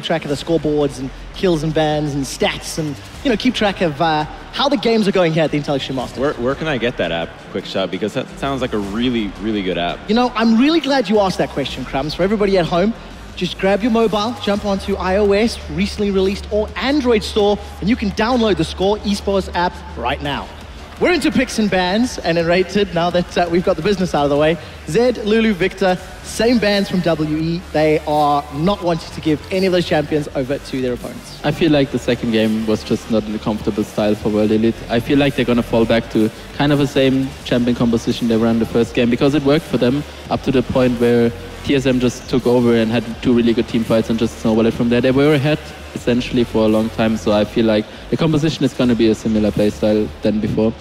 keep track of the scoreboards and kills and bans and stats and, you know, keep track of how the games are going here at the Intelliction Masters. Where can I get that app, Quick Shot? Because that sounds like a really, really good app. You know, I'm really glad you asked that question, Crumbs. For everybody at home, just grab your mobile, jump onto iOS, recently released, or Android store, and you can download the Score Esports app right now. We're into picks and bans, and in Rated, now that we've got the business out of the way, Zed, Lulu, Victor, same bans from WE. They are not wanting to give any of those champions over to their opponents. I feel like the second game was just not in a comfortable style for World Elite. I feel like they're going to fall back to kind of the same champion composition they were in the first game, because it worked for them up to the point where TSM just took over and had two really good team fights and just snowballed it from there. They were ahead essentially for a long time, so I feel like the composition is going to be a similar playstyle than before.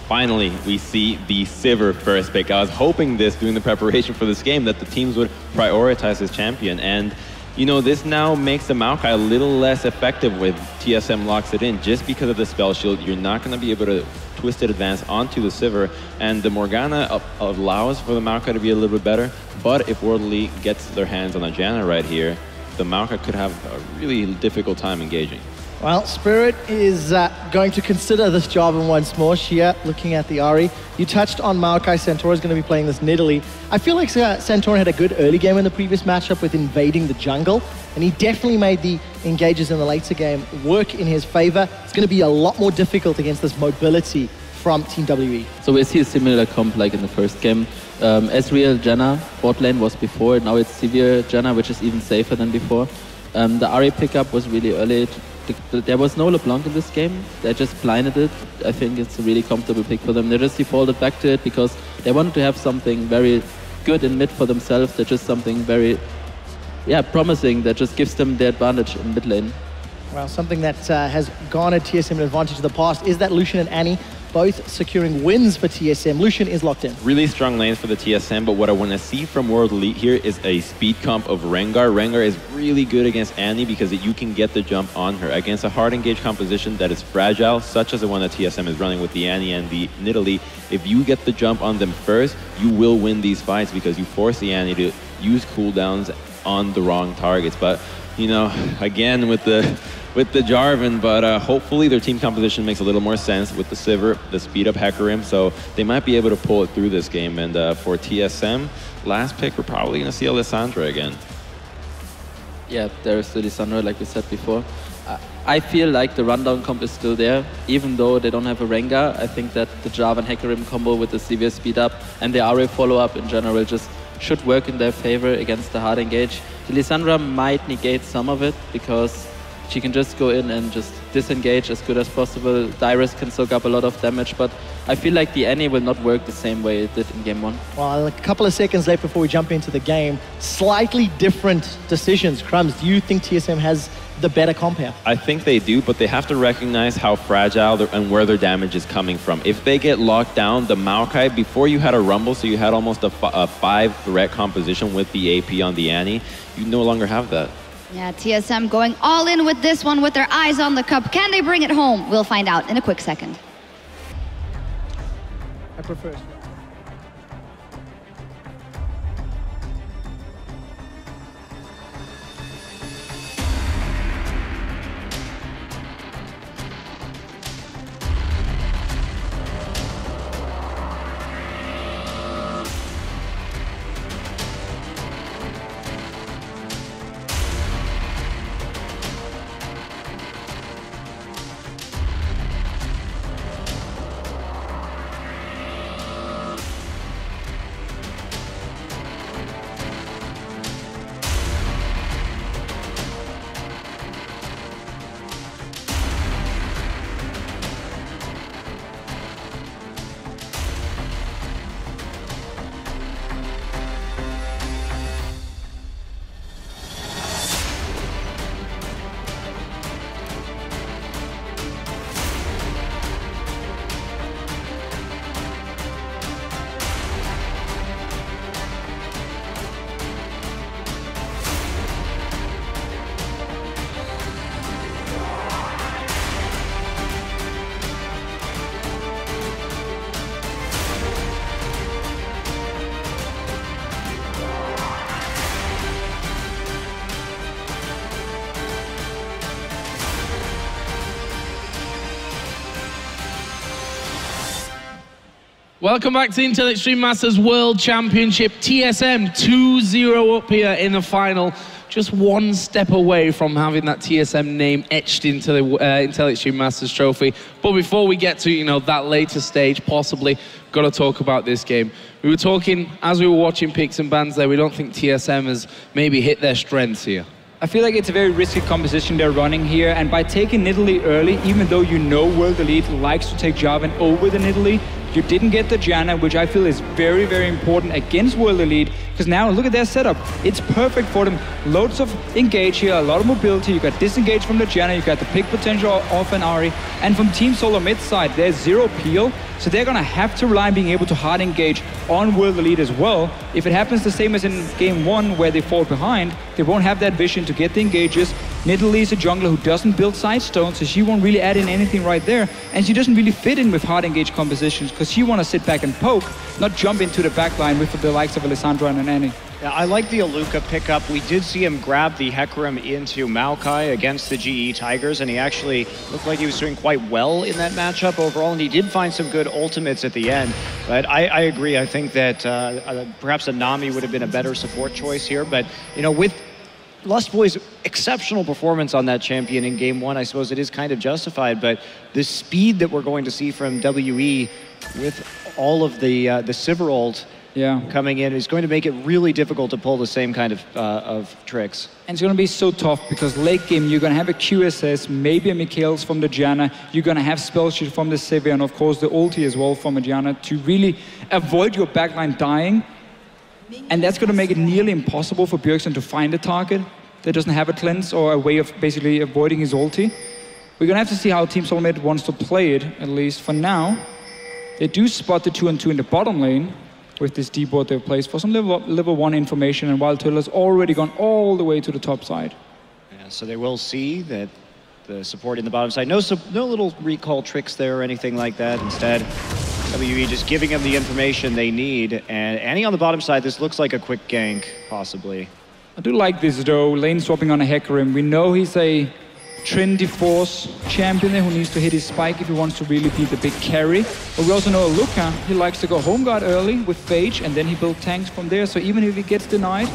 Finally, we see the Sivir first pick. I was hoping this, doing the preparation for this game, that the teams would prioritize this champion. And, you know, this now makes the Maokai a little less effective with TSM locks it in. Just because of the spell shield, you're not going to be able to twisted advance onto the Sivir. And the Morgana allows for the Maokai to be a little bit better. But if World Elite gets their hands on a Janna right here, the Maokai could have a really difficult time engaging. Well, Spirit is going to consider this Jarvan once more. Shia, looking at the Ahri. You touched on Maokai. Santora's going to be playing this Nidalee. I feel like Santora had a good early game in the previous matchup with invading the jungle, and he definitely made the engages in the later game work in his favor. It's going to be a lot more difficult against this mobility from Team WE. So we see a similar comp like in the first game. Ezreal, Janna, bot lane was before. Now it's Sivir, Janna, which is even safer than before. The Ahri pickup was really early. There was no LeBlanc in this game. They just blinded it. I think it's a really comfortable pick for them. They just defaulted back to it because they wanted to have something very good in mid for themselves. They're just something very, promising that just gives them the advantage in mid lane. Well, something that has garnered TSM an advantage in the past is that Lucian and Annie both securing wins for TSM. Lucian is locked in. Really strong lanes for the TSM, but what I want to see from World Elite here is a speed comp of Rengar. Rengar is really good against Annie because you can get the jump on her. Against a hard engage composition that is fragile, such as the one that TSM is running with the Annie and the Nidalee, if you get the jump on them first, you will win these fights because you force the Annie to use cooldowns on the wrong targets. But, you know, again with the Jarvan, but hopefully their team composition makes a little more sense with the Sivir, the speed up Hecarim, so they might be able to pull it through this game. And for TSM, last pick, we're probably going to see Alessandra again. Yeah, there's Alessandra, like we said before. I feel like the rundown comp is still there, even though they don't have a Rengar. I think that the Jarvan Hecarim combo with the Sivir speed up and the Ahri follow up in general just should work in their favor against the hard engage. Alessandra might negate some of it because she can just go in and just disengage as good as possible. Dyrus can soak up a lot of damage, but I feel like the Annie will not work the same way it did in game one. Well, a couple of seconds left before we jump into the game. Slightly different decisions. Crumbs, do you think TSM has the better comp here? I think they do, but they have to recognize how fragile and where their damage is coming from. If they get locked down, the Maokai, before you had a Rumble, so you had almost a 5-threat composition with the AP on the Annie, you no longer have that. Yeah, TSM going all in with this one with their eyes on the cup. Can they bring it home? We'll find out in a quick second. I prefer. Welcome back to Intel Extreme Masters World Championship. TSM 2-0 up here in the final. Just one step away from having that TSM name etched into the Intel Extreme Masters trophy. But before we get to, you know, that later stage, possibly, got to talk about this game. We were talking, as we were watching picks and bans there, we don't think TSM has maybe hit their strengths here. I feel like it's a very risky composition they're running here, and by taking Nidalee early, even though you know World Elite likes to take Jarvan over the Nidalee, you didn't get the Janna, which I feel is very, very important against World Elite, because now look at their setup. It's perfect for them. Loads of engage here, a lot of mobility. You got disengage from the Janna, you got the pick potential off an Ahri, and from Team Solomid side, there's 0 peel, so they're gonna have to rely on being able to hard engage on World Elite as well. If it happens the same as in game 1 where they fall behind, they won't have that vision to get the engages. Nidalee is a jungler who doesn't build side stones, so she won't really add in anything right there, and she doesn't really fit in with hard engage compositions because she wants to sit back and poke, not jump into the backline with the likes of Alessandra and Annie. Yeah, I like the Aluka pickup. We did see him grab the Hecarim into Maokai against the GE Tigers, and he actually looked like he was doing quite well in that matchup overall, and he did find some good ultimates at the end. But I agree. I think that perhaps a Nami would have been a better support choice here. But, you know, with Lustboy's exceptional performance on that champion in game 1, I suppose it is kind of justified, but the speed that we're going to see from WE with all of the Sivir coming in is going to make it really difficult to pull the same kind of tricks. And it's going to be so tough because late game you're going to have a QSS, maybe a Mikhails from the Janna, you're going to have spell shield from the Sivir, and of course the ulti as well from a Janna to really avoid your backline dying. And that's going to make it nearly impossible for Bjergsen to find a target that doesn't have a cleanse or a way of basically avoiding his ulti. We're going to have to see how Team Solomid wants to play it, at least for now. They do spot the 2-on-2 in the bottom lane with this D-board they've placed for some level 1 information, and Wild Turtle has already gone all the way to the top side. Yeah, so they will see that the support in the bottom side. No little recall tricks there or anything like that. Instead, WE just giving them the information they need. And Annie on the bottom side, this looks like a quick gank, possibly. I do like this though, lane swapping on a Hecarim. We know he's a Trinity Force champion who needs to hit his spike if he wants to really be the big carry. But we also know Luca, he likes to go home guard early with Phage, and then he builds tanks from there. So even if he gets denied,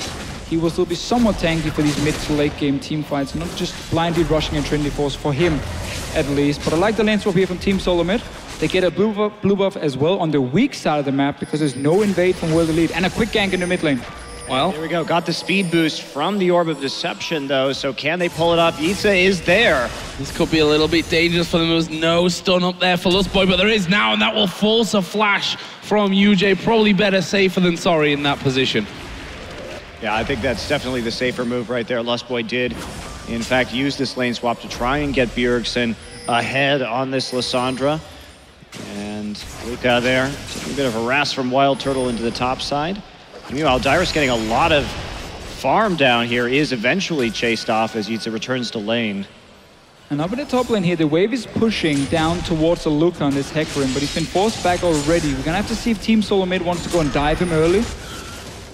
he will still be somewhat tanky for these mid to late game team fights, not just blindly rushing a Trinity Force for him, at least. But I like the lane swap here from Team Solomid. They get a blue buff as well on the weak side of the map because there's no invade from World Elite, and a quick gank in the mid lane. Well, here we go. Got the speed boost from the Orb of Deception, though, so can they pull it off? Yiza is there. This could be a little bit dangerous for them. There's no stun up there for Lustboy, but there is now, and that will force a flash from UJ. Probably better safer than sorry in that position. Yeah, I think that's definitely the safer move right there. Lustboy did, in fact, use this lane swap to try and get Bjergsen ahead on this Lissandra. And Luca there, taking a bit of harass from Wild Turtle into the top side. Meanwhile, Dyrus getting a lot of farm down here, is eventually chased off as Yiza returns to lane. And up in the top lane here, the wave is pushing down towards the Luca on this Hecarim, but he's been forced back already. We're gonna have to see if Team Solomid wants to go and dive him early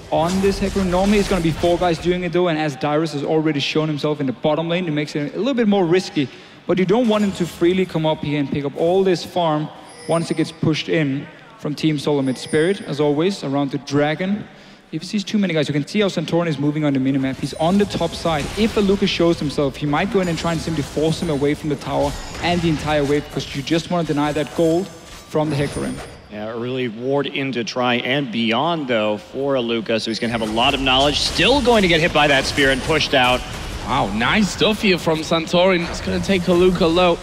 on this Hecarim. Normally it's gonna be 4 guys doing it though, and as Dyrus has already shown himself in the bottom lane, it makes it a little bit more risky. But you don't want him to freely come up here and pick up all this farm once it gets pushed in from Team Solomid. Spirit, as always, around the dragon. If he sees too many guys, you can see how Santorin is moving on the minimap. He's on the top side. If a Lucas shows himself, he might go in and try and simply force him away from the tower and the entire wave, because you just want to deny that gold from the Hecarim. Yeah, really ward into try and beyond, though, for Aluka, so he's going to have a lot of knowledge. Still going to get hit by that spear and pushed out. Wow, nice stuff here from Santorin. It's going to take Aluka low.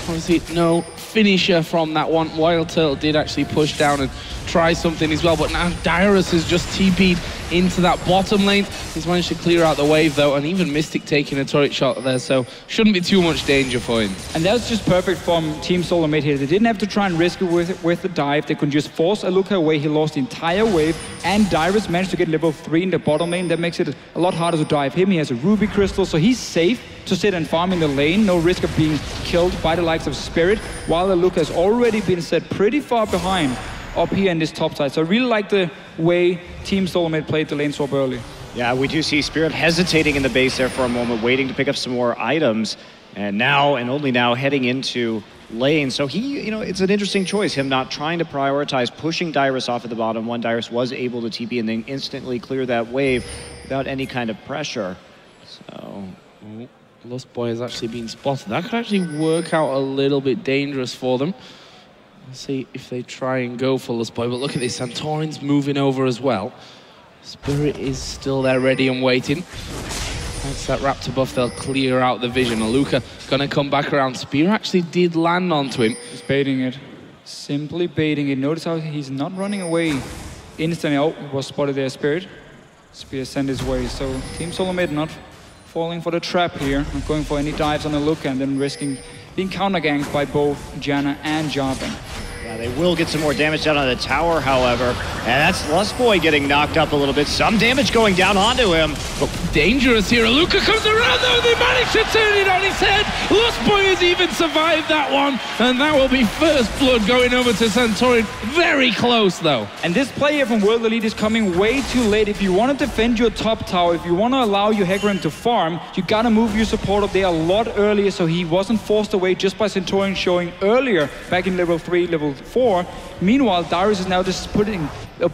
Obviously, no finisher from that one. Wild Turtle did actually push down and try something as well, but now Dyrus has just TP'd into that bottom lane. He's managed to clear out the wave though, and even Mystic taking a turret shot there, so shouldn't be too much danger for him. And that was just perfect from Team Solomid here. They didn't have to try and risk it with the dive. They could just force Aluka away. He lost the entire wave, and Dyrus managed to get level 3 in the bottom lane. That makes it a lot harder to dive him. He has a Ruby Crystal, so he's safe to sit and farm in the lane. No risk of being killed by the likes of Spirit, while Aluka has already been set pretty far behind up here in this top side. So I really like the way Team Solomid played the lane swap early. Yeah, we do see Spirit hesitating in the base there for a moment, waiting to pick up some more items. And now, and only now, heading into lane. So he, you know, it's an interesting choice, him not trying to prioritize pushing Dyrus off at the bottom. One, Dyrus was able to TP and then instantly clear that wave without any kind of pressure. So... Lust Boy has actually been spotted. That could actually work out a little bit dangerous for them. Let's see if they try and go for Lust Boy. But look at this, Santorin's moving over as well. Spirit is still there ready and waiting. Thanks to that Raptor buff, they'll clear out the vision. Aluka gonna come back around. Spear actually did land onto him. He's baiting it. Simply baiting it. Notice how he's not running away instantly. Oh, he was spotted there, Spirit. Spear sent his way. So Team Solomid not falling for the trap here, not going for any dives on Aluka and then risking being counter-ganked by both Janna and Jarvan. Yeah, they will get some more damage down on the tower, however. And that's Lustboy getting knocked up a little bit. Some damage going down onto him. But dangerous here. Aluka comes around though. They managed to turn it on his head. Lustboy has even survived that one. And that will be first blood going over to Santorin. Very close though. And this play here from World Elite is coming way too late. If you want to defend your top tower, if you want to allow your Hecarim to farm, you got to move your support up there a lot earlier so he wasn't forced away just by Santorin showing earlier back in level 3, level 4. Meanwhile, Dyrus is now just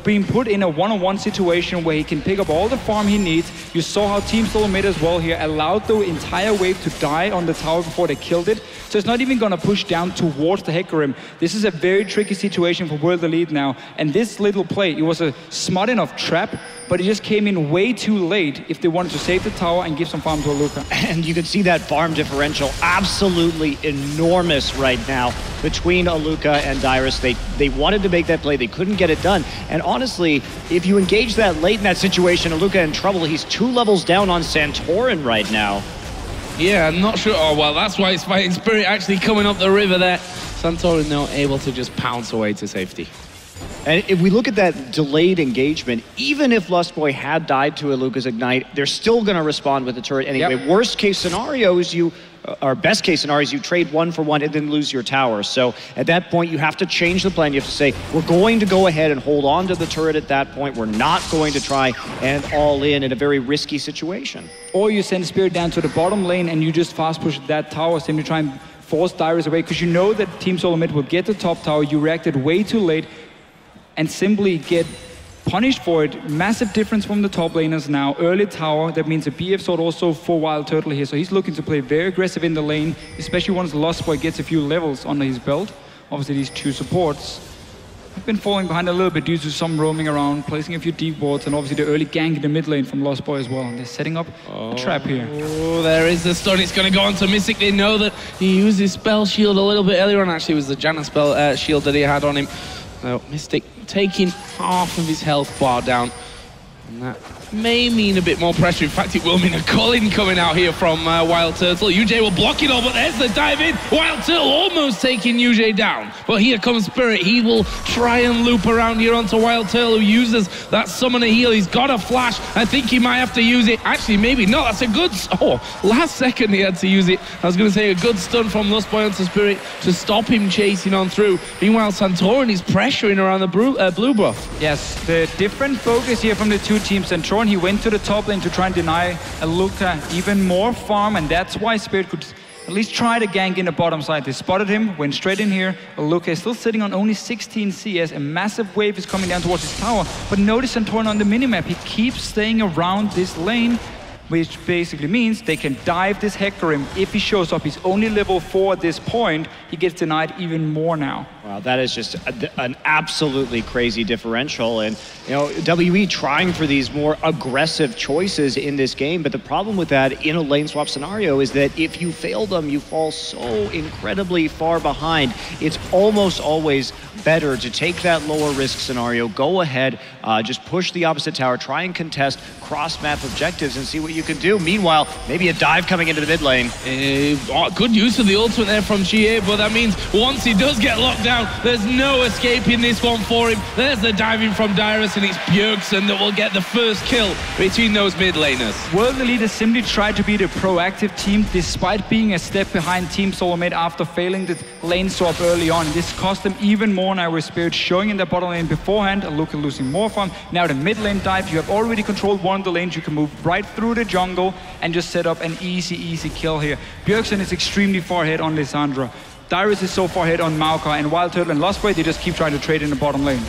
being put in a one-on-one situation where he can pick up all the farm he needs. You saw how Team Solomid as well here allowed the entire wave to die on the tower before they killed it. So it's not even going to push down towards the Hecarim. This is a very tricky situation for World Elite now. And this little play, it was a smart enough trap, but it just came in way too late if they wanted to save the tower and give some farm to Aluka. And you can see that farm differential absolutely enormous right now between Aluka and Dyrus. They wanted to make that play, they couldn't get it done. And honestly, if you engage that late in that situation, Aluka in trouble. He's 2 levels down on Santorin right now. Yeah, I'm not sure. Oh, well, that's why he's fighting Spirit actually coming up the river there. Santorin now able to just pounce away to safety. And if we look at that delayed engagement, even if Lustboy had died to Aluka's Ignite, they're still going to respond with the turret anyway. Yep. Worst case scenario is or best case scenario is you trade 1 for 1 and then lose your tower. So at that point, you have to change the plan. You have to say, we're going to go ahead and hold on to the turret at that point. We're not going to try and all in a very risky situation. Or you send Spirit down to the bottom lane and you just fast push that tower, simply try and force Dyrus away, because you know that Team Solomid will get the top tower. You reacted way too late and simply get punished for it. Massive difference from the top laners now. Early tower, that means a BF sword also for Wild Turtle here. So he's looking to play very aggressive in the lane, especially once Lustboy gets a few levels under his belt. Obviously these 2 supports have been falling behind a little bit due to some roaming around, placing a few deep wards, and obviously the early gank in the mid lane from Lustboy as well. And they're setting up a trap here. Oh, there is the stun. It's going to go on to Mystic. They know that he used his spell shield a little bit earlier on. Actually, it was the Janna spell shield that he had on him. So Mystic taking half of his health bar down. And that may mean a bit more pressure. In fact, it will mean a Colin coming out here from Wild Turtle. UJ will block it all, but there's the dive in. Wild Turtle almost taking UJ down. But here comes Spirit. He will try and loop around here onto Wild Turtle, who uses that summoner heal. He's got a flash. I think he might have to use it. Actually, maybe not. That's a good... Oh, last second he had to use it. I was going to say a good stun from Lustboy onto Spirit to stop him chasing on through. Meanwhile, Santorin is pressuring around the blue buff. Yes, the different focus here from the 2 teams. Santorin, he went to the top lane to try and deny Aluka even more farm, and that's why Spirit could at least try to gank in the bottom side. They spotted him, went straight in here. Aluka is still sitting on only 16 CS. A massive wave is coming down towards his tower. But notice Santorin on the minimap, he keeps staying around this lane, which basically means they can dive this Hecarim. If he shows up, he's only level 4 at this point, he gets denied even more now. Wow, that is just an absolutely crazy differential. And, you know, WE trying for these more aggressive choices in this game, but the problem with that in a lane swap scenario is that if you fail them, you fall so incredibly far behind. It's almost always better to take that lower risk scenario, go ahead, just push the opposite tower, try and contest cross-map objectives and see what you can do. Meanwhile, maybe a dive coming into the mid lane. Good use of the ultimate there from GA, but that means once he does get locked down, there's no escaping this one for him. There's the diving from Dyrus, and it's Bjergsen that will get the first kill between those mid laners. World Elite has simply tried to be the proactive team despite being a step behind Team Solomid after failing the lane swap early on. This cost them even more now with Spirit showing in the bottom lane beforehand, Aluka losing more farm. Now the mid lane dive, you have already controlled one of the lanes, you can move right through the jungle and just set up an easy kill here. Bjergsen is extremely far ahead on Lissandra. Dyrus is so far ahead on Maokai, and Wild Turtle and Lostboy, they just keep trying to trade in the bottom lane.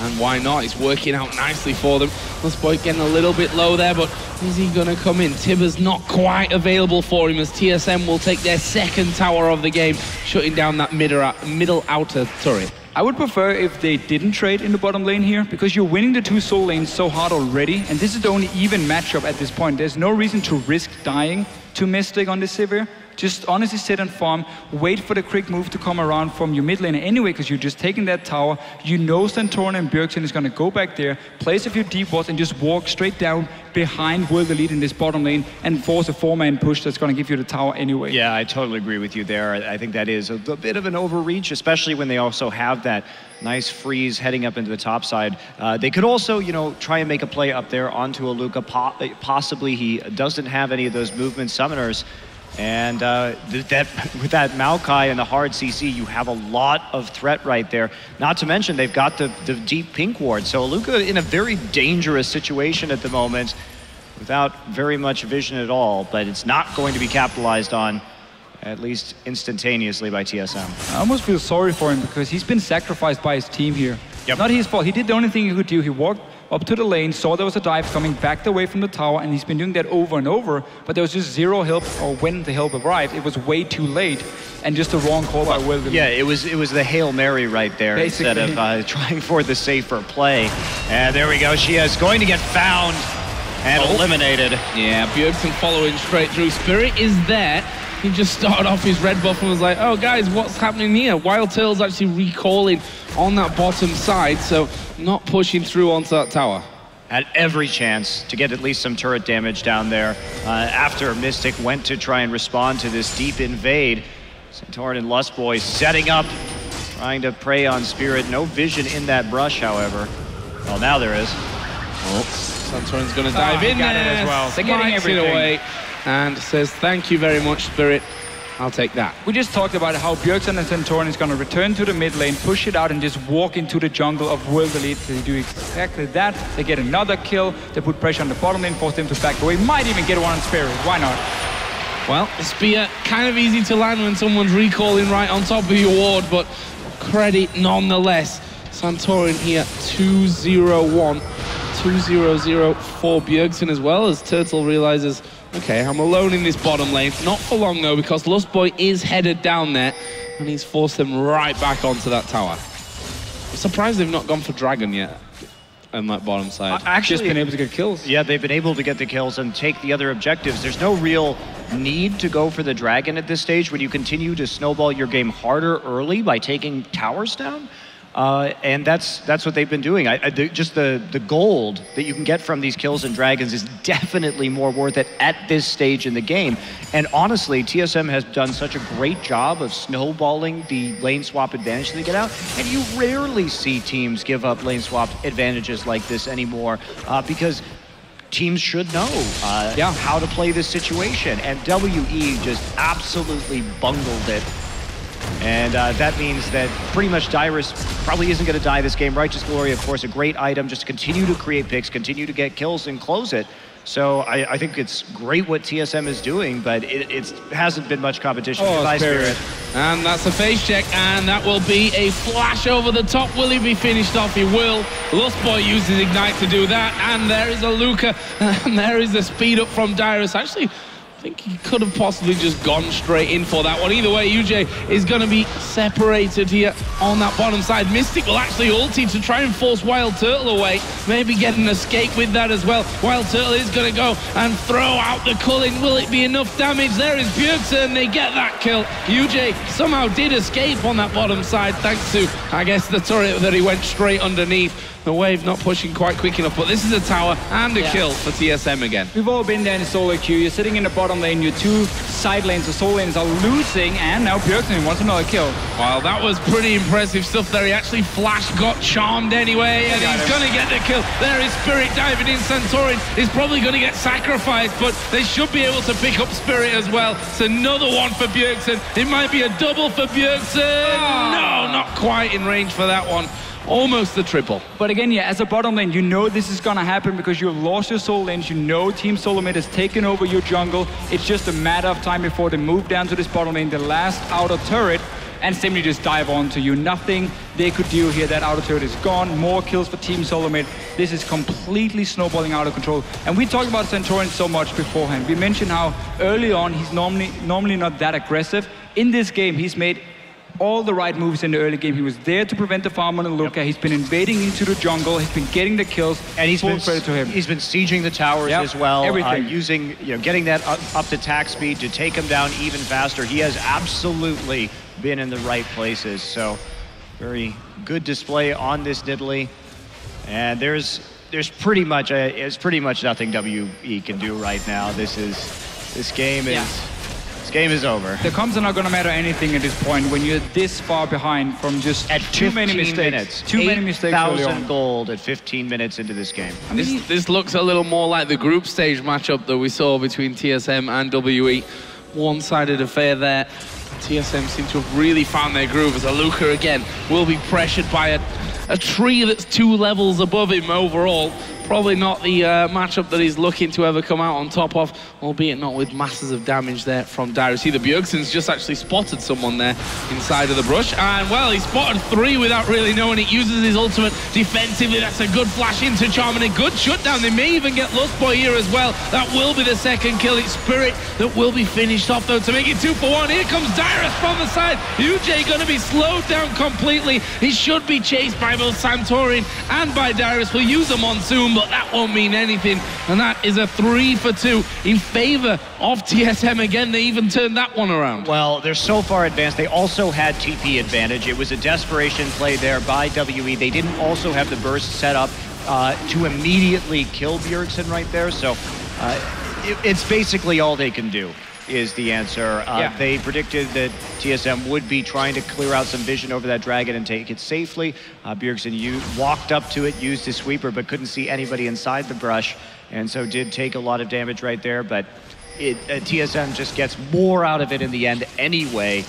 And why not? It's working out nicely for them. Lostboy getting a little bit low there, but is he going to come in? Tibber's not quite available for him as TSM will take their second tower of the game, shutting down that middle outer turret. I would prefer if they didn't trade in the bottom lane here, because you're winning the 2 soul lanes so hard already, and this is the only even matchup at this point. There's no reason to risk dying to Mystic on this Sivir. Just honestly sit and farm, wait for the quick move to come around from your mid lane anyway, because you're just taking that tower. You know Santorin and Bjergsen is going to go back there, place a few deep wards, and just walk straight down behind World Elite in this bottom lane and force a 4-man push that's going to give you the tower anyway. Yeah, I totally agree with you there. I think that is a bit of an overreach, especially when they also have that nice freeze heading up into the top side. They could also, you know, try and make a play up there onto Aluka. Possibly he doesn't have any of those movement summoners. And with that Maokai and the hard CC, you have a lot of threat right there. Not to mention, they've got the deep pink ward. So Aluka in a very dangerous situation at the moment without very much vision at all. But it's not going to be capitalized on, at least instantaneously, by TSM. I almost feel sorry for him because he's been sacrificed by his team here. Yep. Not his fault. He did the only thing he could do. He walked up to the lane, saw there was a dive coming, backed away from the tower, and he's been doing that over and over, but there was just zero help, or when the help arrived, it was way too late, and just a wrong call by William. Yeah, it was the Hail Mary right there, basically, instead of trying for the safer play. And there we go, she is going to get found and eliminated. Yeah, Bjergsen following straight through. Spirit is there. He just started off his red buff and was like, oh guys, what's happening here? Wild Turtle's actually recalling on that bottom side, so not pushing through onto that tower. Had every chance to get at least some turret damage down there after Mystic went to try and respond to this deep invade. Santorin and Lustboy setting up, trying to prey on Spirit. No vision in that brush, however. Well, now there is. Oh, Santorin's going to dive in there. It as well. They're getting everything away. And says, thank you very much, Spirit. I'll take that. We just talked about how Bjergsen and Santorin is going to return to the mid lane, push it out, and just walk into the jungle of World Elite. They do exactly that. They get another kill. They put pressure on the bottom lane, force them to back away. Might even get one on Spirit. Why not? Well, the spear, kind of easy to land when someone's recalling right on top of your ward, but credit nonetheless. Santorin here, 2-0-1. 2-0-0 for Bjergsen as well, as Turtle realizes, okay, I'm alone in this bottom lane. Not for long though, because Lustboy is headed down there, and he's forced them right back onto that tower. I'm surprised they've not gone for Dragon yet on that bottom side. Actually, just been able to get kills. Yeah, they've been able to get the kills and take the other objectives. There's no real need to go for the Dragon at this stage when you continue to snowball your game harder early by taking towers down. And that's what they've been doing. Just the gold that you can get from these kills and dragons is definitely more worth it at this stage in the game. And honestly, TSM has done such a great job of snowballing the lane swap advantage they get out, and you rarely see teams give up lane swap advantages like this anymore, because teams should know how to play this situation, and WE just absolutely bungled it. And that means that pretty much Dyrus probably isn't going to die this game. Righteous Glory, of course, a great item. Just continue to create picks, continue to get kills, and close it. So I think it's great what TSM is doing, but it hasn't been much competition for Spirit. And that's a face check, and that will be a flash over the top. Will he be finished off? He will. Lustboy uses Ignite to do that, and there is Aluka, and there is the speed up from Dyrus. Actually, I think he could have possibly just gone straight in for that one. Either way, UJ is going to be separated here on that bottom side. Mystic will actually ulti to try and force Wild Turtle away. Maybe get an escape with that as well. Wild Turtle is going to go and throw out the culling. Will it be enough damage? There is Bjergsen. They get that kill. UJ somehow did escape on that bottom side thanks to, I guess, the turret that he went straight underneath. The wave not pushing quite quick enough, but this is a tower and a kill for TSM again. We've all been there in solo queue. You're sitting in the bottom lane, your two side lanes, the solo lanes are losing, and now Bjergsen wants another kill. Wow, that was pretty impressive stuff there. He actually flashed, got charmed anyway, and he's going to get the kill. There is Spirit diving in. Santorin is probably going to get sacrificed, but they should be able to pick up Spirit as well. It's another one for Bjergsen. It might be a double for Bjergsen. No, not quite in range for that one. Almost the triple. But again, yeah, as a bottom lane, you know this is gonna happen because you've lost your soul lanes. You know Team Solomid has taken over your jungle. It's just a matter of time before they move down to this bottom lane, the last outer turret. and simply just dive onto you. Nothing they could do here. That outer turret is gone. More kills for Team Solomid. This is completely snowballing out of control. And we talked about Santorin so much beforehand. We mentioned how early on he's normally not that aggressive. In this game, he's made all the right moves in the early game. He was there to prevent the farm on the Luca. He's been invading into the jungle. He's been getting the kills. And he's full been credit to him. He's been sieging the towers as well. Everything. Using, getting that up to attack speed to take him down even faster. He has absolutely been in the right places. So very good display on this Nidalee. And there's pretty much nothing WE can do right now. This game is over. The comms are not going to matter anything at this point when you're this far behind from just at too many mistakes. Too many mistakes early on. 8,000 gold at 15 minutes into this game. I mean, this looks a little more like the group stage matchup that we saw between TSM and WE. One-sided affair there. TSM seem to have really found their groove as Aluka again will be pressured by a tree that's 2 levels above him overall. Probably not the matchup that he's looking to ever come out on top of, albeit not with masses of damage there from Dyrus. See, the Bjergsen's just actually spotted someone there inside of the brush, and well, he spotted 3 without really knowing it. Uses his ultimate defensively. That's a good flash into Charm and a good shutdown. They may even get Lustboy here as well. That will be the second kill. It's Spirit that will be finished off though to make it 2 for 1. Here comes Dyrus from the side. UJ going to be slowed down completely. He should be chased by both Santorin and by Dyrus. We'll use a Monsoon, but that won't mean anything, and that is a 3 for 2 in favor of TSM again. They even turned that one around. Well, they're so far advanced. They also had TP advantage. It was a desperation play there by WE. They didn't also have the burst set up to immediately kill Bjergsen right there, so it's basically all they can do is the answer. They predicted that TSM would be trying to clear out some vision over that dragon and take it safely. Bjergsen walked up to it, used his sweeper, but couldn't see anybody inside the brush, and so did take a lot of damage right there, but TSM just gets more out of it in the end anyway,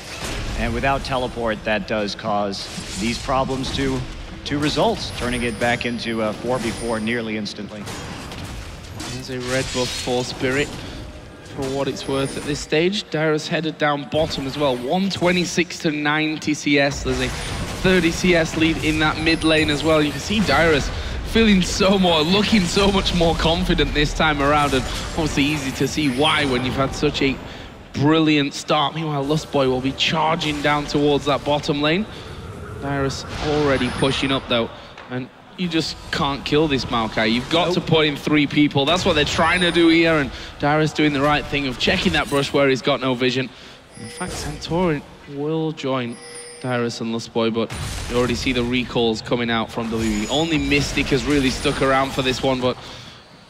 and without teleport, that does cause these problems to result, turning it back into a 4v4 nearly instantly. There's a red buff for Spirit. For what it's worth at this stage, Dyrus headed down bottom as well. 126 to 90 CS. There's a 30 CS lead in that mid lane as well. You can see Dyrus looking so much more confident this time around, and obviously easy to see why when you've had such a brilliant start. Meanwhile, Lustboy will be charging down towards that bottom lane. Dyrus already pushing up though, and you just can't kill this Maokai. You've got to put in 3 people. That's what they're trying to do here, and Dyrus doing the right thing of checking that brush where he's got no vision. In fact, Santorin will join Dyrus and Lustboy, but you already see the recalls coming out from WE. Only Mystic has really stuck around for this one, but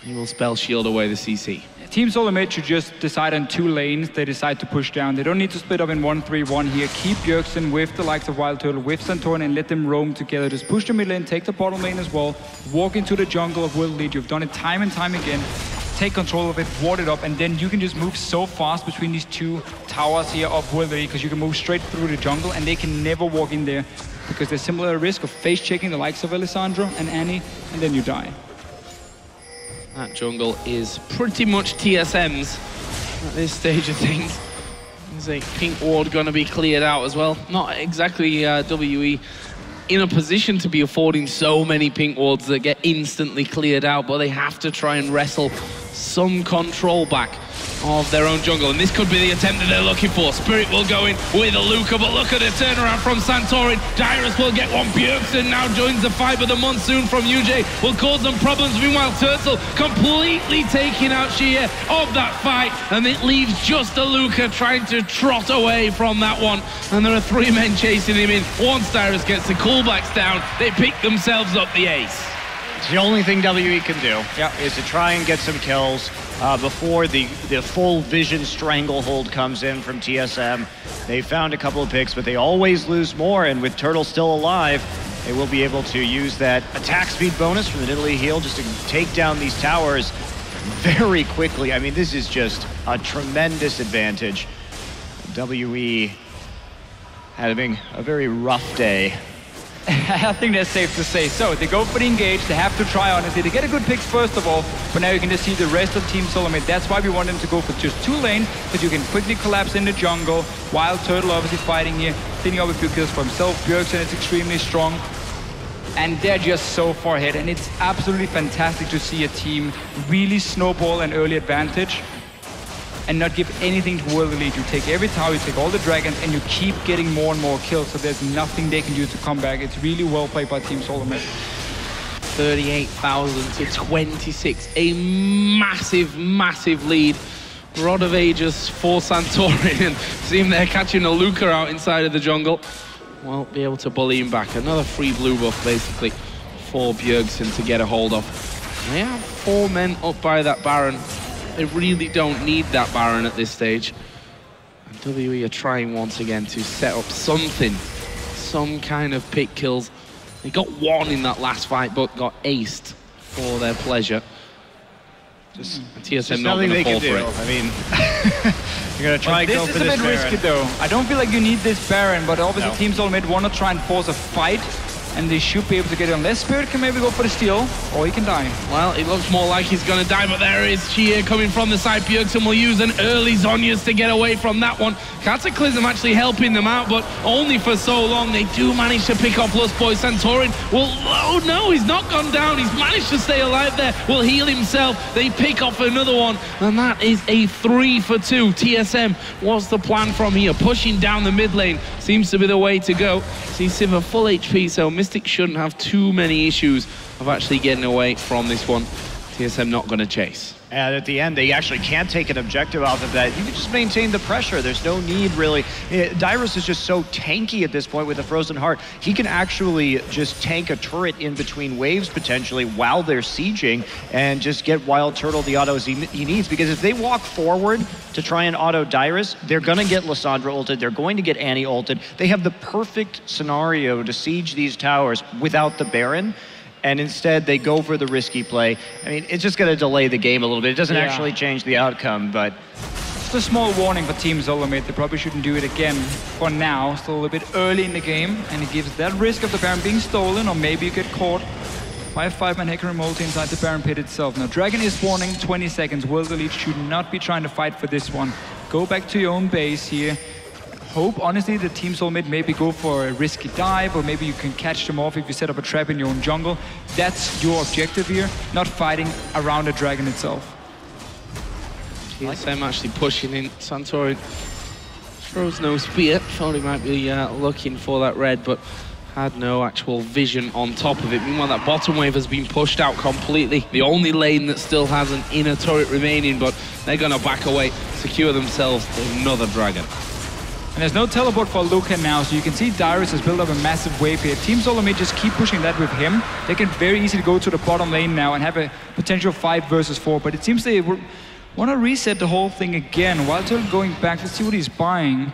he will spell shield away the CC. Team Solomid should just decide on 2 lanes they decide to push down. They don't need to split up in 1-3-1 here. Keep Bjergsen with the likes of Wild Turtle, with Santorin, and let them roam together. Just push the mid lane, take the bottom lane as well. Walk into the jungle of World Elite. You've done it time and time again. Take control of it, ward it up, and then you can just move so fast between these 2 towers here of World Elite, because you can move straight through the jungle and they can never walk in there because there's similar risk of face checking the likes of Alessandro and Annie, and then you die. That jungle is pretty much TSM's at this stage of things. There's a pink ward going to be cleared out as well. Not exactly WE in a position to be affording so many pink wards that get instantly cleared out, but they have to try and wrestle some control back of their own jungle, and this could be the attempt that they're looking for. Spirit will go in with Aluka, but look at the turnaround from Santorin. Dyrus will get one. Bjergsen now joins the fight, but the Monsoon from UJ will cause them problems. Meanwhile, Turtle completely taking out Shia of that fight, and it leaves just Aluka trying to trot away from that one, and there are 3 men chasing him in. Once Dyrus gets the callbacks down, they pick themselves up the ace. It's the only thing WE can do, is to try and get some kills before the full vision stranglehold comes in from TSM. They found a couple of picks, but they always lose more, and with Turtle still alive, they will be able to use that attack speed bonus from the Nidalee heal just to take down these towers very quickly. I mean, this is just a tremendous advantage. WE having a very rough day. I think that's safe to say. So they go for the engage. They have to try, honestly. They get a good pick first of all, but now you can just see the rest of Team Solomid. That's why we want them to go for just 2 lanes, because you can quickly collapse in the jungle. Wild Turtle obviously fighting here. cleaning up a few kills for himself. Bjergsen is extremely strong. And they're just so far ahead. And it's absolutely fantastic to see a team really snowball an early advantage and not give anything to World Elite. You take every tower, you take all the dragons, and you keep getting more and more kills. So there's nothing they can do to come back. It's really well played by Team Solomid. 38,000 to 26. A massive, massive lead. Rod of Ages for Santorin. And see him there catching a Luca out inside of the jungle. Won't be able to bully him back. Another free blue buff, basically, for Bjergsen to get a hold of. They have 4 men up by that Baron. They really don't need that Baron at this stage. And WE are trying once again to set up something, some kind of pick kills. They got 1 in that last fight, but got aced for their pleasure. TSM not going to fall for it. I mean, you're going to try and go for this This is a bit risky, though. I don't feel like you need this Baron, but obviously Team Solomid want to try and force a fight, and they should be able to get it. Unless Spirit can maybe go for the steal, or he can die. Well, it looks more like he's going to die, but there is Chia coming from the side. Bjergsen will use an early Zhonya's to get away from that one. Cataclysm actually helping them out, but only for so long. They do manage to pick off Lustboy. Santorin will... Oh, no, he's not gone down. He's managed to stay alive there. Will heal himself. They pick off another one, and that is a 3 for 2. TSM, what's the plan from here? Pushing down the mid lane seems to be the way to go. See Sivir full HP, so Mystic shouldn't have too many issues of actually getting away from this one. TSM not going to chase. And at the end, they actually can't take an objective off of that. You can just maintain the pressure. There's no need, really. Dyrus is just so tanky at this point with a Frozen Heart. He can actually just tank a turret in between waves, potentially, while they're sieging, and just get Wild Turtle the autos he needs. Because if they walk forward to try and auto Dyrus, they're going to get Lissandra ulted. They're going to get Annie ulted. They have the perfect scenario to siege these towers without the Baron. And instead, they go for the risky play. I mean, it's just going to delay the game a little bit. It doesn't actually change the outcome, but... Just a small warning for Team Solomid. They probably shouldn't do it again for now. Still a little bit early in the game, and it gives that risk of the Baron being stolen, or maybe you get caught by a 5-man Hecarim ulti inside the Baron pit itself. Now, Dragon is warning 20 seconds. World Elite should not be trying to fight for this one. Go back to your own base here. Hope, honestly, that Team Solomid maybe go for a risky dive, or maybe you can catch them off if you set up a trap in your own jungle. That's your objective here, not fighting around the dragon itself. TSM actually pushing in. Santorin throws no spear. Thought he might be looking for that red, but had no actual vision on top of it. Meanwhile, that bottom wave has been pushed out completely. The only lane that still has an inner turret remaining, but they're going to back away, secure themselves another dragon. And there's no teleport for Luca now, so you can see Dyrus has built up a massive wave here. Team Solomid just keep pushing that with him. They can very easily go to the bottom lane now and have a potential 5 versus 4, but it seems they want to reset the whole thing again. Wild Turtle going back, let's see what he's buying.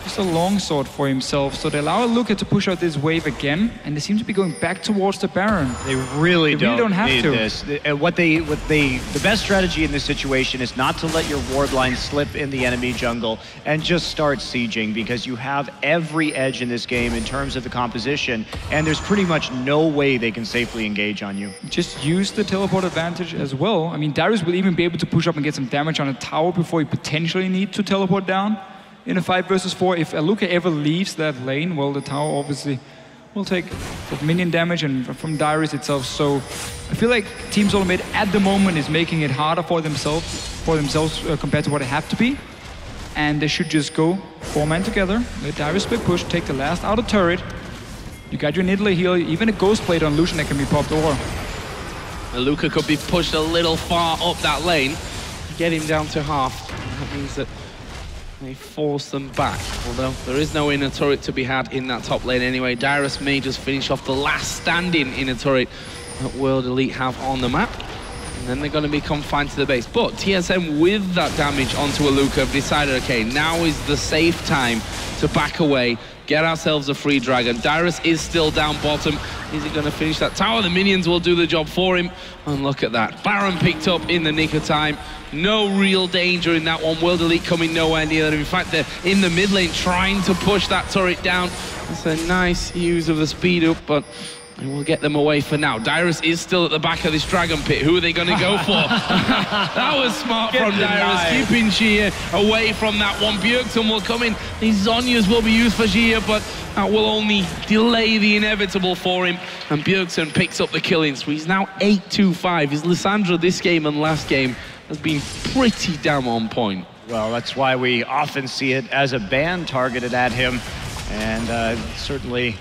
Just a longsword for himself, so they allow Luca to push out this wave again, and they seem to be going back towards the Baron. They really don't have need to. This. The best strategy in this situation is not to let your ward line slip in the enemy jungle and just start sieging, because you have every edge in this game in terms of the composition, and there's pretty much no way they can safely engage on you. Just use the teleport advantage as well. I mean, Dyrus will even be able to push up and get some damage on a tower before he potentially need to teleport down. In a 5 versus 4, if Luca ever leaves that lane, well, the tower obviously will take minion damage and from Dyrus itself. So I feel like Team Solomid at the moment is making it harder for themselves compared to what it have to be. And they should just go 4-man together, let Dyrus split push, take the last outer turret. You got your Nidalee heal, even a Ghost Blade on Lucian that can be popped over. Luca could be pushed a little far up that lane, get him down to half. That means that they force them back, although there is no inner turret to be had in that top lane anyway. Dyrus may just finish off the last standing inner turret that World Elite have on the map, and then they're going to be confined to the base. But TSM, with that damage onto a Luca, have decided, okay, now is the safe time to back away, get ourselves a free dragon. Dyrus is still down bottom. Is he going to finish that tower? The minions will do the job for him. And look at that. Baron picked up in the nick of time. No real danger in that one. World Elite coming nowhere near them. In fact, they're in the mid lane trying to push that turret down. It's a nice use of the speed up, but And we'll get them away for now. Dyrus is still at the back of this Dragon Pit. Who are they going to go for? That was smart from Dyrus, keeping Xia away from that one. Bjergsen will come in. These Zhonyas will be used for Xia, but that will only delay the inevitable for him. And Bjergsen picks up the killing spree. He's now 8-2-5. His Lissandra this game and last game has been pretty damn on point. Well, that's why we often see it as a ban targeted at him. And certainly...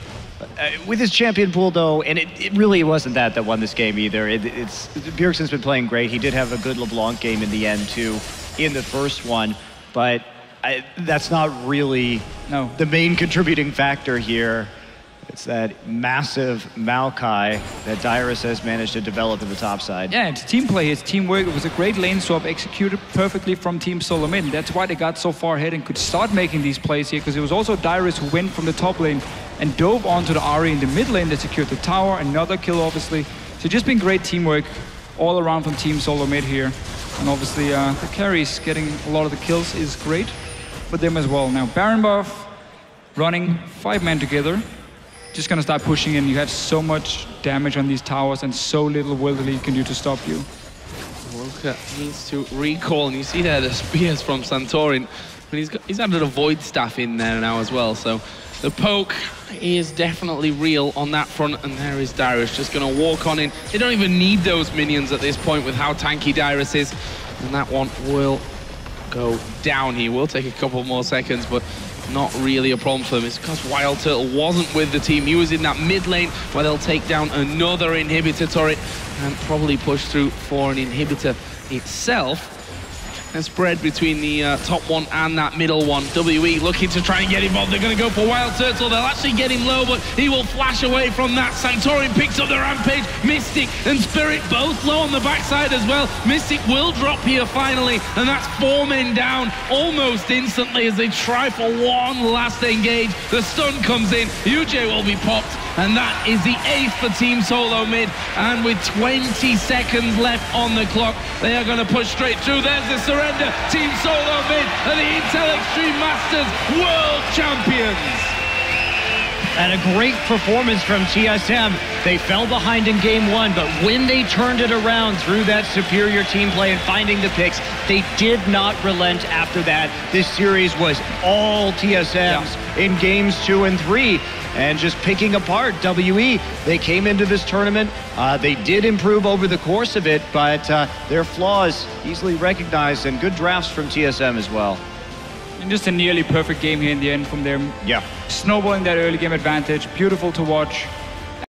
with his champion pool, though, and it really wasn't that won this game either. Bjergsen's been playing great. He did have a good LeBlanc game in the end, too, in the first one. But that's not really the main contributing factor here. It's that massive Maokai that Dyrus has managed to develop in the top side. Yeah, it's team play, it's teamwork. It was a great lane swap executed perfectly from Team Solomid. That's why they got so far ahead and could start making these plays here, because it was also Dyrus who went from the top lane and dove onto the Ahri in the mid lane that secured the tower. Another kill, obviously. So just been great teamwork all around from Team Solomid here. And obviously the carries getting a lot of the kills is great for them as well. Now Baron buff, running 5 men together. Just gonna start pushing in. You have so much damage on these towers and so little World Elite can do to stop you. Roka needs to recall, and you see there the spears from Santorin. But he's added a Void Staff in there now as well, so the poke is definitely real on that front, and there is Dyrus just gonna walk on in. They don't even need those minions at this point with how tanky Dyrus is, and that one will go down. He will take a couple more seconds, but not really a problem for them. It's because Wild Turtle wasn't with the team. He was in that mid lane where they'll take down another inhibitor turret and probably push through for an inhibitor itself. And spread between the top one and that middle one. WE looking to try and get involved. They're going to go for Wild Turtle. They'll actually get him low, but he will flash away from that. Santorin picks up the Rampage. Mystic and Spirit both low on the backside as well. Mystic will drop here finally, and that's 4 men down almost instantly as they try for one last engage. The stun comes in. UJ will be popped, and that is the 8th for Team Solomid. And with 20 seconds left on the clock, they are going to push straight through. There's the surrender. Team Solomid are the Intel Extreme Masters World Champions. And a great performance from TSM. They fell behind in game 1, but when they turned it around through that superior team play and finding the picks, they did not relent after that. This series was all TSM's in games 2 and 3. And just picking apart WE. They came into this tournament. They did improve over the course of it, but their flaws easily recognized, and good drafts from TSM as well. And just a nearly perfect game here in the end from them. Yeah. Snowballing that early game advantage. Beautiful to watch.